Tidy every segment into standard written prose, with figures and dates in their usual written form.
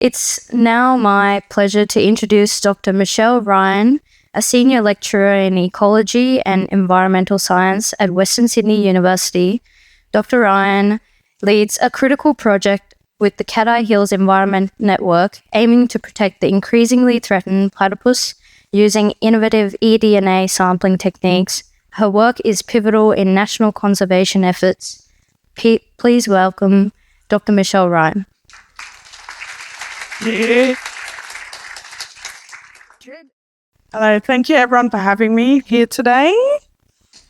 It's now my pleasure to introduce Dr. Michell Ryan, a senior lecturer in ecology and environmental science at Western Sydney University. Dr. Ryan leads a critical project with the Cattai Hills Environment Network, aiming to protect the increasingly threatened platypus using innovative eDNA sampling techniques. Her work is pivotal in national conservation efforts. Please welcome Dr. Michell Ryan. Hello, thank you everyone for having me here today.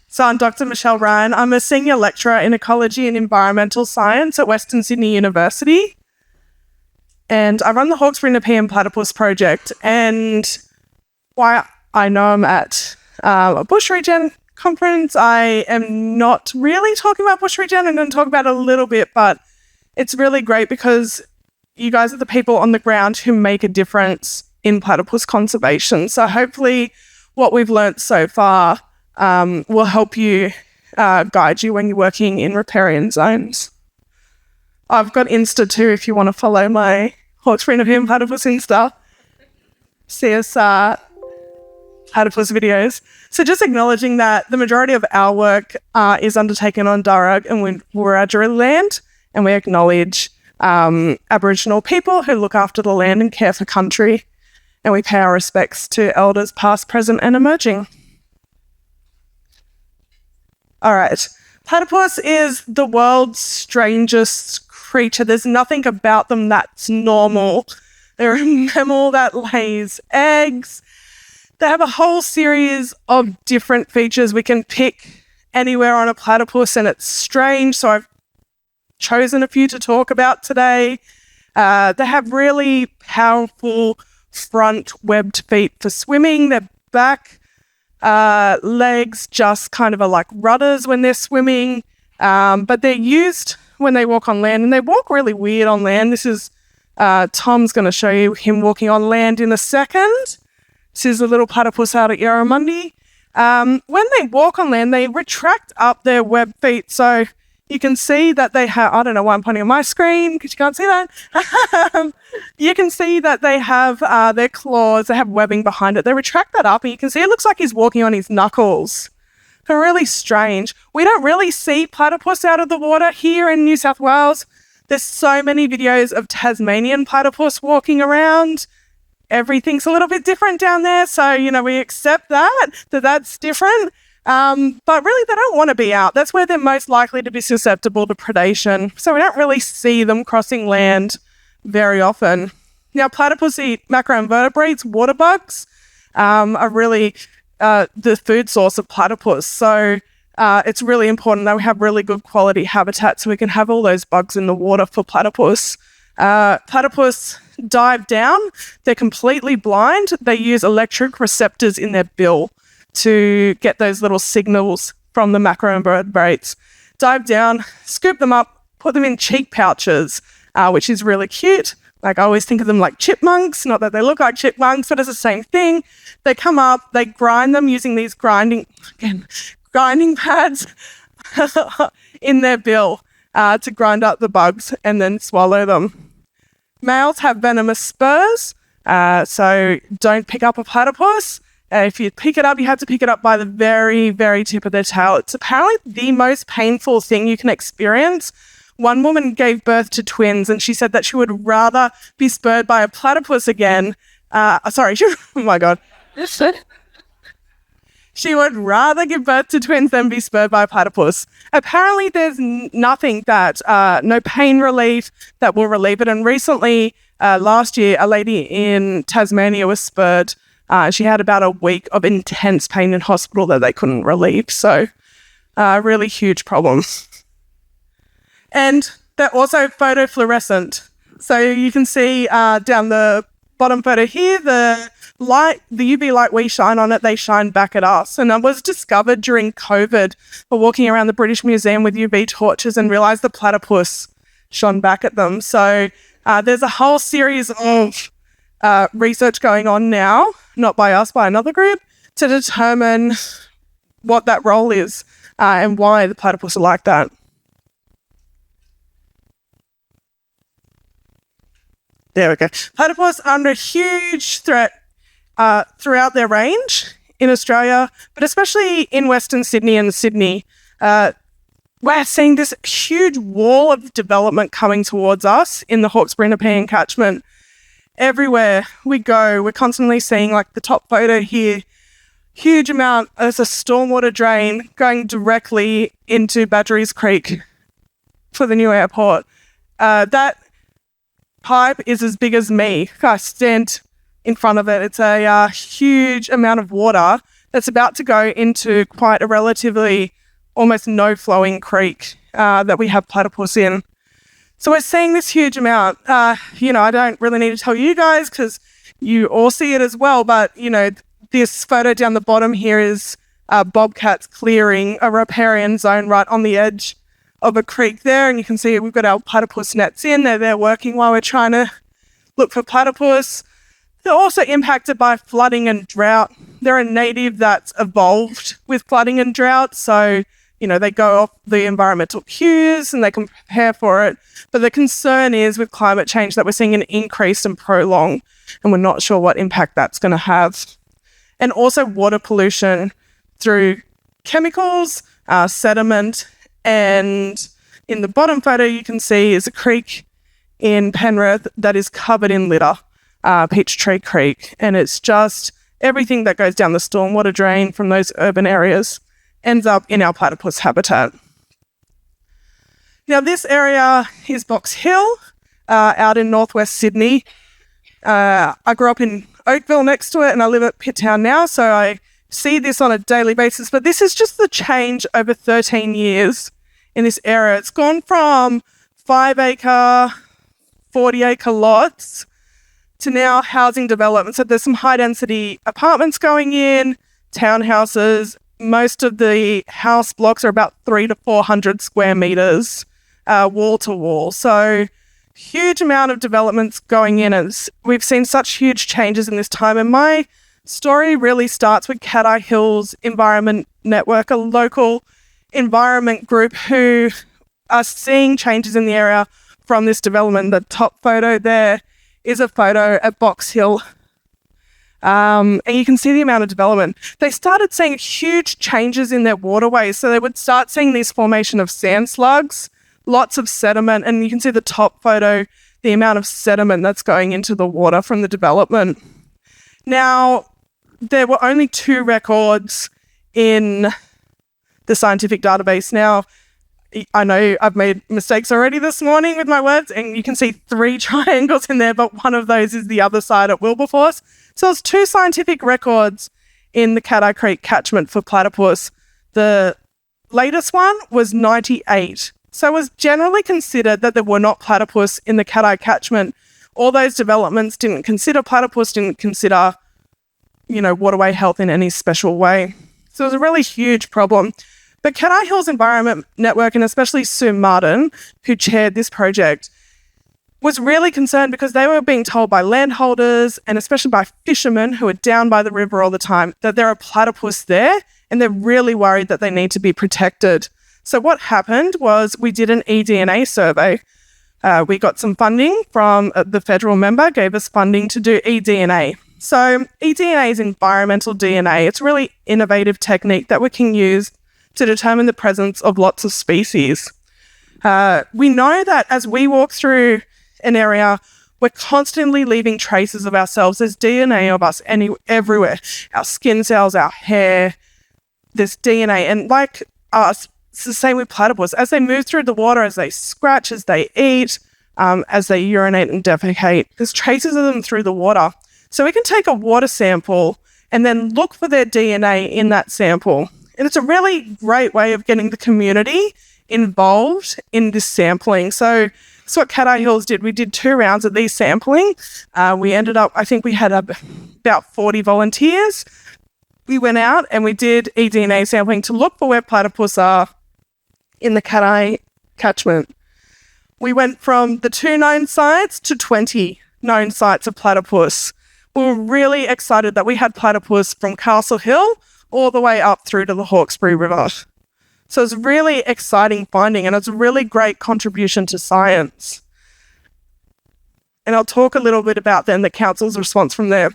So I'm Dr. Michell Ryan. I'm a senior lecturer in ecology and environmental science at Western Sydney University. And I run the Hawkesbury-Nepean Platypus project. And while I know I'm at a bush regen conference, I am not really talking about bush regen. I'm going to talk about it a little bit, but it's really great because you guys are the people on the ground who make a difference in platypus conservation. So hopefully what we've learnt so far will help you, guide you when you're working in riparian zones. I've got Insta too if you want to follow my Hawkesbury-Nepean Platypus Insta. See us platypus videos. So just acknowledging that the majority of our work is undertaken on Darug and Wiradjuri land, and we acknowledge Aboriginal people who look after the land and care for country, and we pay our respects to elders past, present and emerging. All right. Platypus is the world's strangest creature. There's nothing about them that's normal. They're a mammal that lays eggs. They have a whole series of different features. We can pick anywhere on a platypus and it's strange, so I've chosen a few to talk about today. They have really powerful front webbed feet for swimming. Their back legs just kind of are like rudders when they're swimming, but they're used when they walk on land, and they walk really weird on land. This is Tom's going to show you him walking on land in a second. This is a little platypus out at Yarramundi. When they walk on land, they retract up their webbed feet, so you can see that they have, I don't know why I'm pointing on my screen because you can't see that. You can see that they have their claws, they have webbing behind it. They retract that up and you can see it looks like he's walking on his knuckles. They're really strange. We don't really see platypus out of the water here in New South Wales. There's so many videos of Tasmanian platypus walking around. Everything's a little bit different down there. So, we accept that's different. But really they don't want to be out. That's where they're most likely to be susceptible to predation. So we don't really see them crossing land very often. Now, platypus eat macroinvertebrates. Water bugs are really the food source of platypus. So it's really important that we have really good quality habitat so we can have all those bugs in the water for platypus. Platypus dive down. They're completely blind. They use electric receptors in their bill to get those little signals from the macroinvertebrates. Dive down, scoop them up, put them in cheek pouches, which is really cute. Like, I always think of them like chipmunks, not that they look like chipmunks, but it's the same thing. They come up, they grind them using these grinding pads in their bill to grind up the bugs and then swallow them. Males have venomous spurs, so don't pick up a platypus. If you pick it up, you have to pick it up by the very, very tip of their tail. It's apparently the most painful thing you can experience. One woman gave birth to twins and she said that she would rather be spurred by a platypus again. Oh my God. She would rather give birth to twins than be spurred by a platypus. Apparently there's nothing that, no pain relief that will relieve it. And recently, last year, a lady in Tasmania was spurred. She had about a week of intense pain in hospital that they couldn't relieve. So really huge problems. And they're also photofluorescent. So you can see down the bottom photo here, the UV light we shine on it, they shine back at us. And it was discovered during COVID for walking around the British Museum with UV torches and realised the platypus shone back at them. So there's a whole series of research going on now, not by us, by another group, to determine what that role is and why the platypus are like that. There we go. Platypus are under huge threat throughout their range in Australia, but especially in Western Sydney and Sydney. We're seeing this huge wall of development coming towards us in the Hawkesbury-Nepean catchment. Everywhere we go, we're constantly seeing, like the top photo here, huge amount as a stormwater drain going directly into Badgerys Creek for the new airport. That pipe is as big as me. I stand in front of it. It's a huge amount of water that's about to go into quite a relatively almost no flowing creek that we have platypus in. So we're seeing this huge amount. I don't really need to tell you guys because you all see it as well, but this photo down the bottom here is bobcats clearing a riparian zone right on the edge of a creek there, and you can see we've got our platypus nets in. They're there working while we're trying to look for platypus. They're also impacted by flooding and drought. They're a native that's evolved with flooding and drought, so they go off the environmental cues and they can prepare for it. But the concern is with climate change that we're seeing an increase and prolong, and we're not sure what impact that's going to have. And also water pollution through chemicals, sediment, and in the bottom photo you can see is a creek in Penrith that is covered in litter, Cattai Creek, and it's just everything that goes down the stormwater drain from those urban areas ends up in our platypus habitat. Now this area is Box Hill, out in northwest Sydney. I grew up in Oakville next to it and I live at Pitt Town now, so I see this on a daily basis, but this is just the change over 13 years in this area. It's gone from 5-acre, 40-acre lots to now housing development. So there's some high-density apartments going in, townhouses. Most of the house blocks are about 300 to 400 square metres, wall to wall. So huge amount of developments going in. We've seen such huge changes in this time, and my story really starts with Cattai Hills Environment Network, a local environment group who are seeing changes in the area from this development. The top photo there is a photo at Box Hill, and you can see the amount of development. They started seeing huge changes in their waterways, so they would start seeing this formation of sand slugs, lots of sediment, and you can see the top photo, the amount of sediment that's going into the water from the development. Now, there were only 2 records in the scientific database. Now, I know I've made mistakes already this morning with my words, and you can see 3 triangles in there, but one of those is the other side at Wilberforce. So there's 2 scientific records in the Cattai Creek Catchment for platypus. The latest one was 98. So it was generally considered that there were not platypus in the Cattai Catchment. All those developments didn't consider platypus, didn't consider, waterway health in any special way. So it was a really huge problem. But Cattai Hills Environment Network, and especially Sue Martin, who chaired this project, was really concerned because they were being told by landholders and especially by fishermen who are down by the river all the time that there are platypus there, and they're really worried that they need to be protected. So what happened was we did an eDNA survey. We got some funding from the federal member, gave us funding to do eDNA. So eDNA is environmental DNA. It's a really innovative technique that we can use to determine the presence of lots of species. We know that as we walk through an area, we're constantly leaving traces of ourselves. There's DNA of us everywhere. Our skin cells, our hair, there's DNA. And like us, it's the same with platypus. As they move through the water, as they scratch, as they eat, as they urinate and defecate, there's traces of them through the water. So we can take a water sample and then look for their DNA in that sample. And it's a really great way of getting the community involved in this sampling. So that's what Cattai Hills did. We did 2 rounds of these sampling. We ended up, I think we had about 40 volunteers. We went out and we did eDNA sampling to look for where platypus are in the Cattai catchment. We went from the 2 known sites to 20 known sites of platypus. We were really excited that we had platypus from Castle Hill all the way up through to the Hawkesbury River. So it's a really exciting finding, and it's a really great contribution to science. And I'll talk a little bit about then the council's response from there.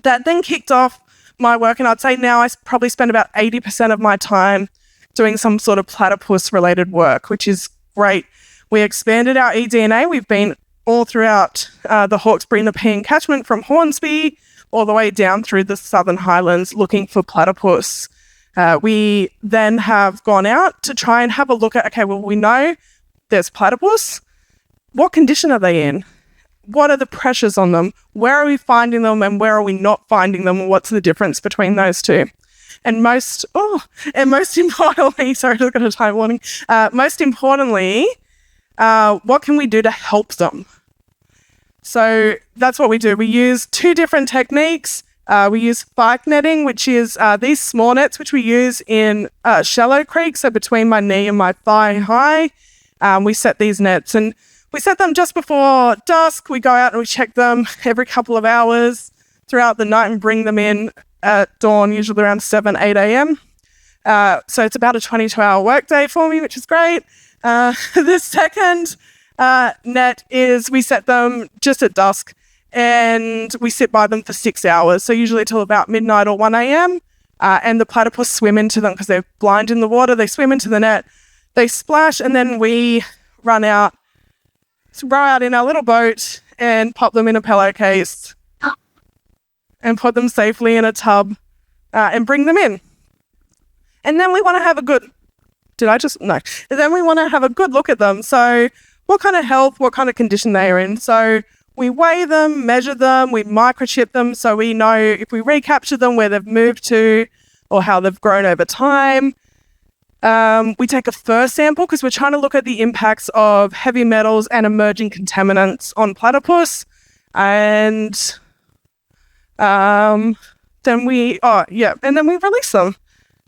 That then kicked off my work, and I'd say now I probably spend about 80% of my time doing some sort of platypus-related work, which is great. We expanded our eDNA. We've been all throughout the Hawkesbury-Nepean catchment from Hornsby all the way down through the Southern Highlands looking for platypus. We then have gone out to try and have a look at, okay, well, we know there's platypus. What condition are they in? What are the pressures on them? Where are we finding them and where are we not finding them? And what's the difference between those two? And most importantly, sorry, I just got a time warning. Most importantly, what can we do to help them? So that's what we do. We use two different techniques. We use spike netting, which is these small nets, which we use in shallow creeks, so between my knee and my thigh high. We set these nets and we set them just before dusk. We go out and we check them every couple of hours throughout the night and bring them in at dawn, usually around 7, 8 a.m. So it's about a 22-hour workday for me, which is great. The second net is we set them just at dusk and we sit by them for 6 hours, so usually till about midnight or 1 a.m. And the platypus swim into them because they're blind in the water. They swim into the net, they splash, and then we row out in our little boat and pop them in a pillowcase and put them safely in a tub and bring them in. And then we want to have a good... And then we want to have a good look at them. So what kind of health, what kind of condition they are in. So we weigh them, measure them, we microchip them so we know if we recapture them where they've moved to or how they've grown over time. We take a fur sample because we're trying to look at the impacts of heavy metals and emerging contaminants on platypus. And then we release them.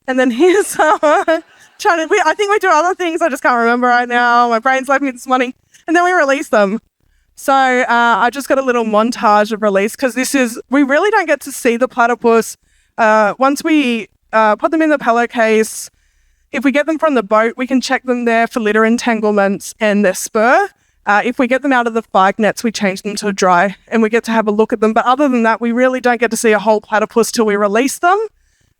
And then here's I think we do other things. I just can't remember right now. My brain's left me this morning. And then we release them. So I just got a little montage of release because we really don't get to see the platypus. Once we put them in the pillowcase, if we get them from the boat, we can check them there for litter entanglements and their spur. If we get them out of the spike nets, we change them to dry and we get to have a look at them. But other than that, we really don't get to see a whole platypus till we release them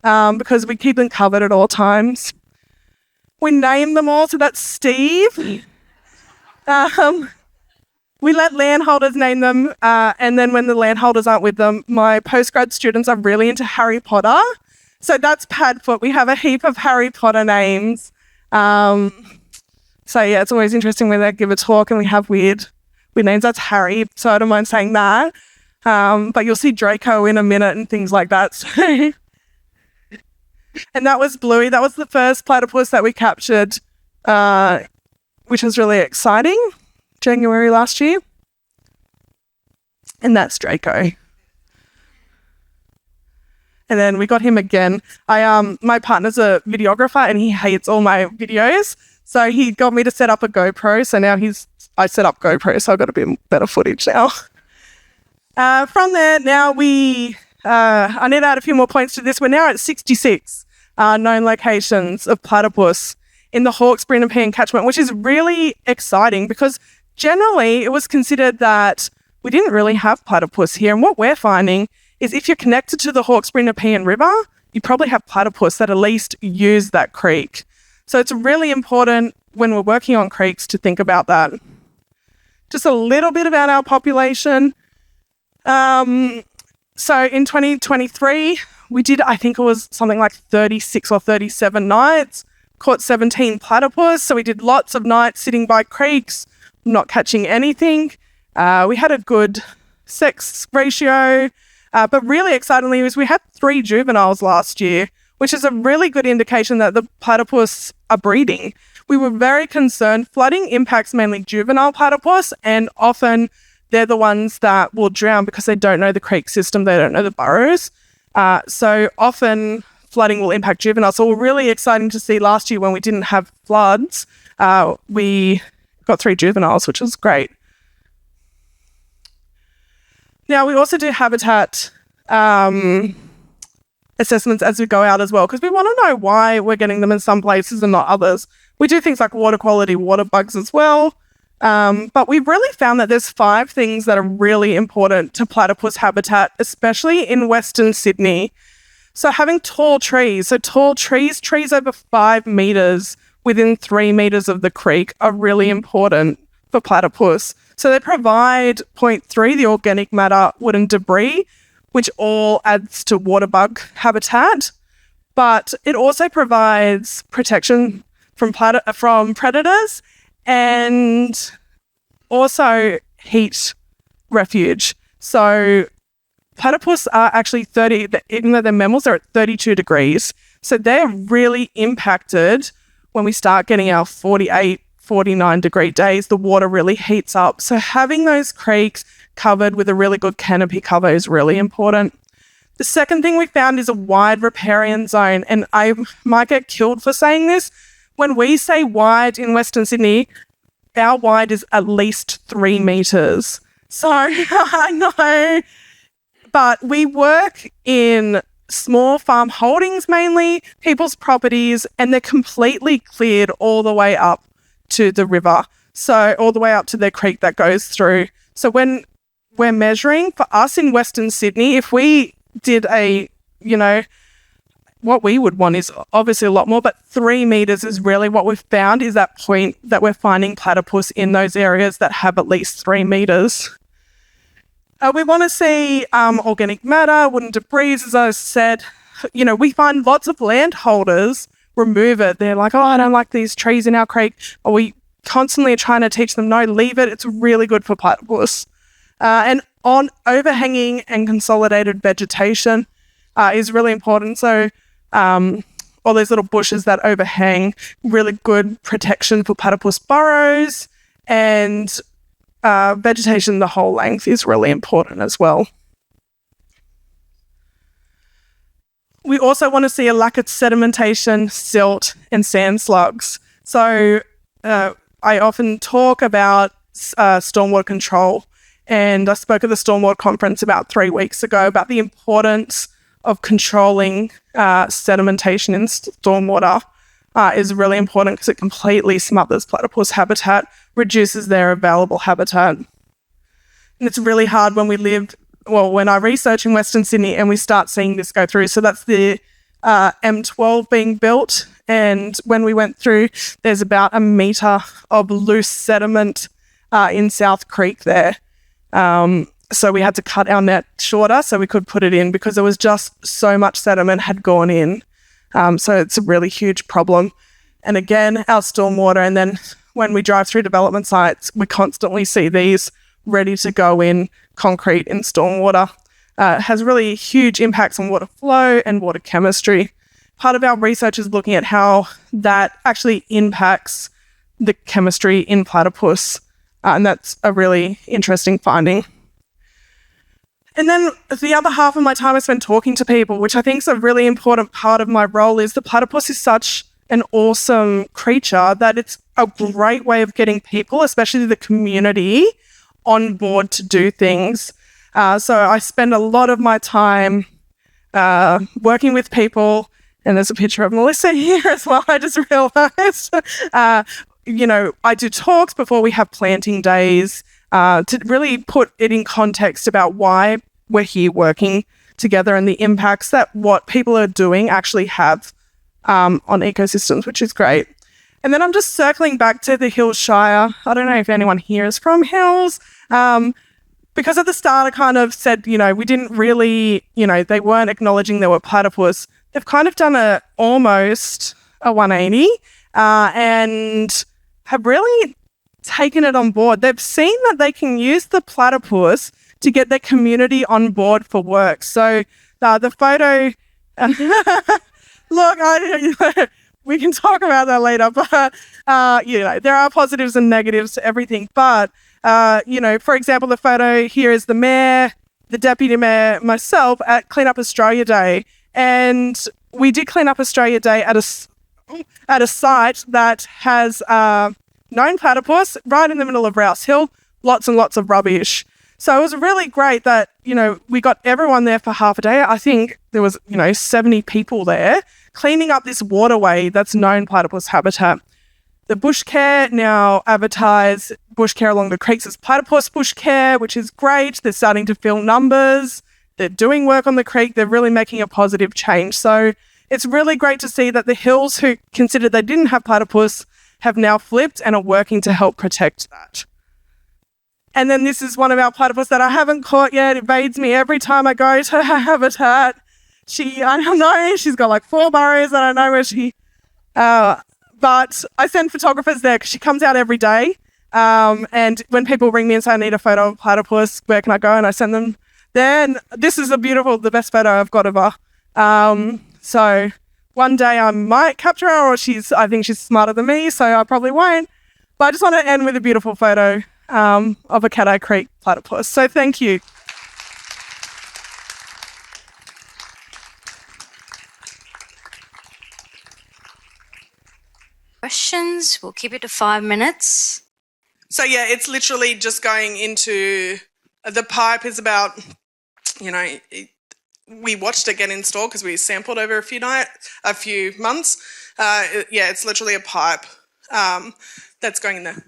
because we keep them covered at all times. We name them all, so that's Steve. We let landholders name them, and then when the landholders aren't with them, my postgrad students are really into Harry Potter. So that's Padfoot. We have a heap of Harry Potter names. So yeah, it's always interesting when they give a talk and we have weird names. That's Harry, so I don't mind saying that. But you'll see Draco in a minute and things like that. So. And that was Bluey. That was the first platypus that we captured, which was really exciting. January last year. And that's Draco. And then we got him again. My partner's a videographer and he hates all my videos. So he got me to set up a GoPro. So now I set up GoPro, so I've got a bit better footage now. From there, now I need to add a few more points to this. We're now at 66 known locations of platypus in the Hawkesbury-Nepean catchment, which is really exciting because generally it was considered that we didn't really have platypus here. And what we're finding is if you're connected to the Hawkesbury-Nepean River, you probably have platypus that at least use that creek. So it's really important when we're working on creeks to think about that. Just a little bit about our population. So in 2023, we did, I think it was something like 36 or 37 nights, caught 17 platypus. So we did lots of nights sitting by creeks, not catching anything. We had a good sex ratio, but really excitingly was we had 3 juveniles last year, which is a really good indication that the platypus are breeding. We were very concerned. Flooding impacts mainly juvenile platypus, and often they're the ones that will drown because they don't know the creek system, they don't know the burrows. So often flooding will impact juveniles. So we're really exciting to see last year when we didn't have floods, we got 3 juveniles, which was great. Now, we also do habitat assessments as we go out as well, because we want to know why we're getting them in some places and not others. We do things like water quality, water bugs as well. But we've really found that there's 5 things that are really important to platypus habitat, especially in Western Sydney. So having tall trees. So tall trees over 5 metres within 3 metres of the creek are really important for platypus. So they provide point 3, the organic matter, wood and debris, which all adds to water bug habitat. But it also provides protection from predators and also heat refuge. So platypus are actually even though they're mammals, they're at 32 degrees. So they're really impacted when we start getting our 48, 49 degree days. The water really heats up. So having those creeks covered with a really good canopy cover is really important. The second thing we found is a wide riparian zone. And I might get killed for saying this. When we say wide in Western Sydney, our wide is at least 3 metres. So I know, but we work in small farm holdings mainly, people's properties, and they're completely cleared all the way up to the river. So all the way up to the creek that goes through. So when we're measuring, for us in Western Sydney, if we did what we would want is obviously a lot more, but 3 metres is really what we've found is that point that we're finding platypus in those areas that have at least 3 metres. We want to see organic matter, wooden debris, as I said. We find lots of landholders remove it. They're like, oh, I don't like these trees in our creek. Or we constantly are trying to teach them, no, leave it. It's really good for platypus. And on overhanging and consolidated vegetation is really important. So all these little bushes that overhang, really good protection for platypus burrows, and vegetation the whole length is really important as well. We also want to see a lack of sedimentation, silt, and sand slugs. So I often talk about stormwater control, and I spoke at the stormwater conference about 3 weeks ago about the importance of controlling sedimentation in stormwater. Is really important because it completely smothers platypus habitat, reduces their available habitat. And it's really hard when I research in Western Sydney and we start seeing this go through. So that's the M12 being built. And when we went through, there's about 1 metre of loose sediment in South Creek there. So we had to cut our net shorter so we could put it in because there was just so much sediment had gone in. So it's a really huge problem. And again, our stormwater, and then when we drive through development sites, we constantly see these ready to go in concrete in stormwater. It has really huge impacts on water flow and water chemistry. Part of our research is looking at how that actually impacts the chemistry in platypus. And that's a really interesting finding. And then the other half of my time I spent talking to people, which I think is a really important part of my role, is the platypus is such an awesome creature that it's a great way of getting people, especially the community, on board to do things. So I spend a lot of my time working with people, and there's a picture of Melissa here as well, I just realised. I do talks before we have planting days to really put it in context about why we're here working together and the impacts that what people are doing actually have on ecosystems, which is great. And then I'm just circling back to the Hills Shire. I don't know if anyone here is from Hills. Because at the start I kind of said, we didn't really, they weren't acknowledging there were platypus. They've kind of done almost a 180 and have really taken it on board. They've seen that they can use the platypus to get their community on board for work. So the photo, look, we can talk about that later, but, there are positives and negatives to everything. But, for example, the photo here is the mayor, the deputy mayor, myself at Clean Up Australia Day. And we did Clean Up Australia Day at a site that has known platypus right in the middle of Rouse Hill, lots and lots of rubbish. So it was really great that, we got everyone there for half a day. I think there was, 70 people there cleaning up this waterway that's known platypus habitat. The Bush Care now advertise bush care along the creeks is platypus bush care, which is great. They're starting to fill numbers. They're doing work on the creek. They're really making a positive change. So it's really great to see that the hills who considered they didn't have platypus have now flipped and are working to help protect that. And then this is one of our platypus that I haven't caught yet. It evades me every time I go to her habitat. I don't know, she's got like 4 burrows. I don't know where she... but I send photographers there because she comes out every day. And when people ring me and say, I need a photo of platypus, where can I go? And I send them there. And this is the best photo I've got of her. So one day I might capture her, or I think she's smarter than me, so I probably won't. But I just want to end with a beautiful photo of a Cattai Creek platypus. So thank you. Questions? We'll keep it to 5 minutes. So yeah, it's literally just going into the pipe is about, we watched it get installed because we sampled over a few months. It's literally a pipe that's going in there.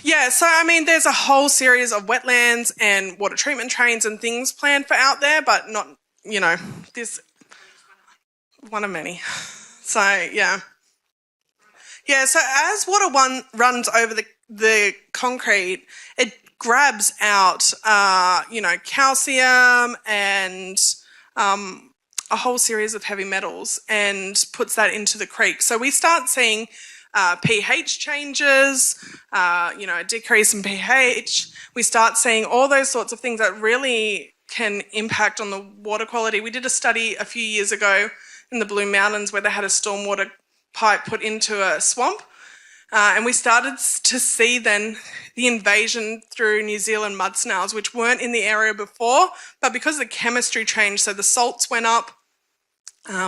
Yeah, so I mean, there's a whole series of wetlands and water treatment trains and things planned for out there, but not, this one of many. So yeah. Yeah, so as water runs over the concrete, it grabs out, calcium and a whole series of heavy metals and puts that into the creek. So we start seeing pH changes, a decrease in pH. We start seeing all those sorts of things that really can impact on the water quality. We did a study a few years ago in the Blue Mountains where they had a stormwater pipe put into a swamp, and we started to see then the invasion through New Zealand mud snails, which weren't in the area before, but because the chemistry changed, so the salts went up,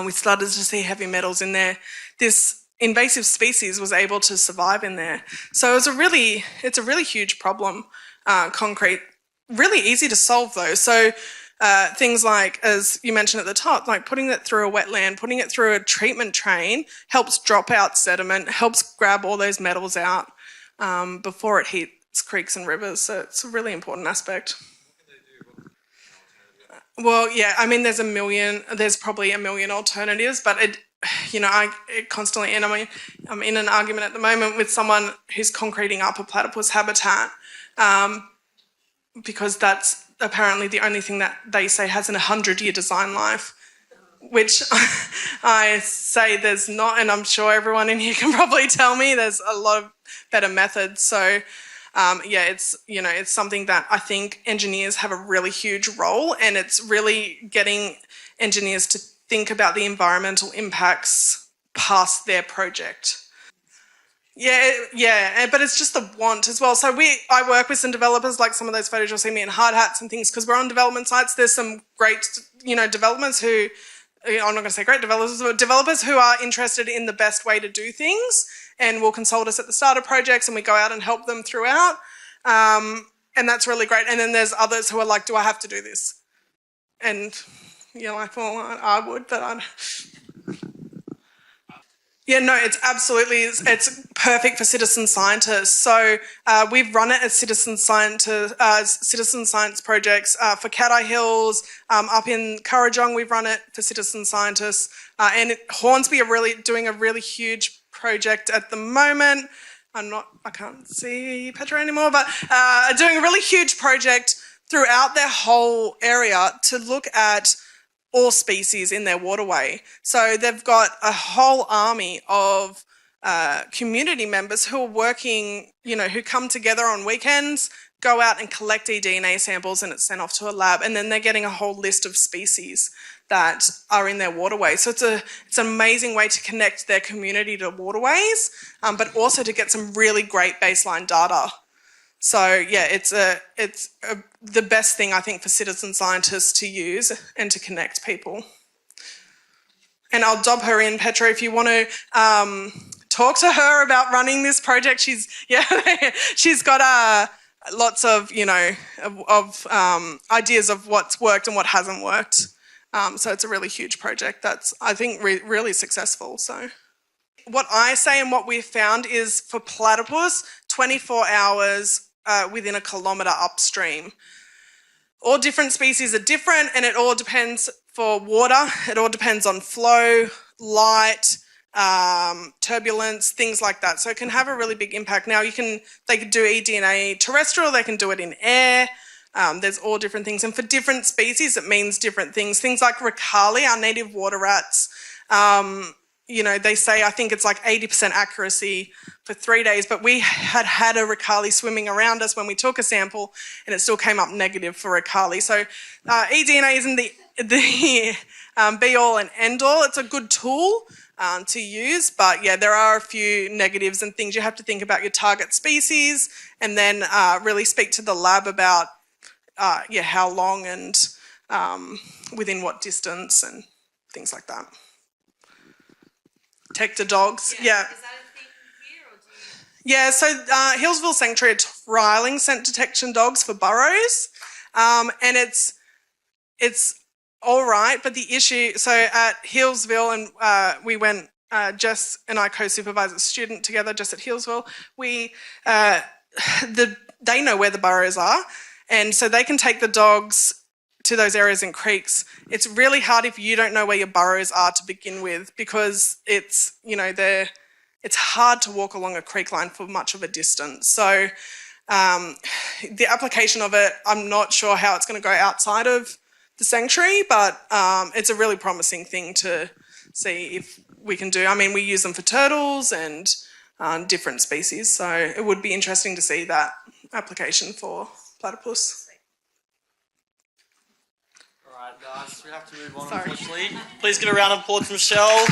we started to see heavy metals in there. This invasive species was able to survive in there. So it's a really huge problem, concrete. Really easy to solve though. So things like, as you mentioned at the top, like putting it through a wetland, putting it through a treatment train helps drop out sediment, helps grab all those metals out before it hits creeks and rivers. So it's a really important aspect. Well, yeah, I mean, there's probably a million alternatives, but I constantly, and I mean, I'm in an argument at the moment with someone who's concreting up a platypus habitat because that's apparently the only thing that they say has a 100-year design life, which I say there's not, and I'm sure everyone in here can probably tell me there's a lot of better methods. So it's something that I think engineers have a really huge role, and it's really getting engineers to think about the environmental impacts past their project. Yeah, but it's just the want as well. So I work with some developers, like some of those photos you'll see me in hard hats and things, because we're on development sites. There's some great, developers who, I'm not going to say great developers, but developers who are interested in the best way to do things and will consult us at the start of projects, and we go out and help them throughout. And that's really great. And then there's others who are like, do I have to do this? And you're like, well, I would, but I don't. Yeah, no, it's perfect for citizen scientists. So we've run it as citizen science projects for Cattai Hills. Up in Kurrajong, we've run it for citizen scientists. And Hornsby are doing a really huge project at the moment. I can't see Petra anymore, but doing a really huge project throughout their whole area to look at all species in their waterway. So they've got a whole army of community members who are working, who come together on weekends, go out and collect eDNA samples, and it's sent off to a lab, and then they're getting a whole list of species that are in their waterway. So it's an amazing way to connect their community to waterways, but also to get some really great baseline data. So yeah, it's the best thing I think for citizen scientists to use and to connect people. And I'll dob her in, Petra, if you want to talk to her about running this project. She's got lots of ideas of what's worked and what hasn't worked. So it's a really huge project that's, I think, really successful. So what I say and what we've found is for platypus 24 hours within a kilometre upstream. All different species are different, and it all depends for water. It all depends on flow, light, turbulence, things like that. So it can have a really big impact. Now they could do eDNA terrestrial, they can do it in air. There's all different things, and for different species it means different things. Things like Ricali, our native water rats, they say, I think it's like 80% accuracy for 3 days, but we had a Ricali swimming around us when we took a sample, and it still came up negative for Ricali. So eDNA isn't the be-all and end-all. It's a good tool to use, but yeah, there are a few negatives and things. You have to think about your target species, and then really speak to the lab about how long and within what distance and things like that. Detector dogs, yeah. Is that a thing here, or do you... Yeah, so Hillsville Sanctuary are trialling scent detection dogs for burrows, and it's all right, but the issue, so at Hillsville, and we went, Jess and I co-supervised a student together just at Hillsville, they know where the burrows are, and so they can take the dogs to those areas and creeks. It's really hard if you don't know where your burrows are to begin with, because it's hard to walk along a creek line for much of a distance. So the application of it, I'm not sure how it's going to go outside of the sanctuary, but it's a really promising thing to see if we can do. I mean, we use them for turtles and different species, so it would be interesting to see that application for platypus. All right, guys, we have to move on, unfortunately. Please get a round of applause for Michelle.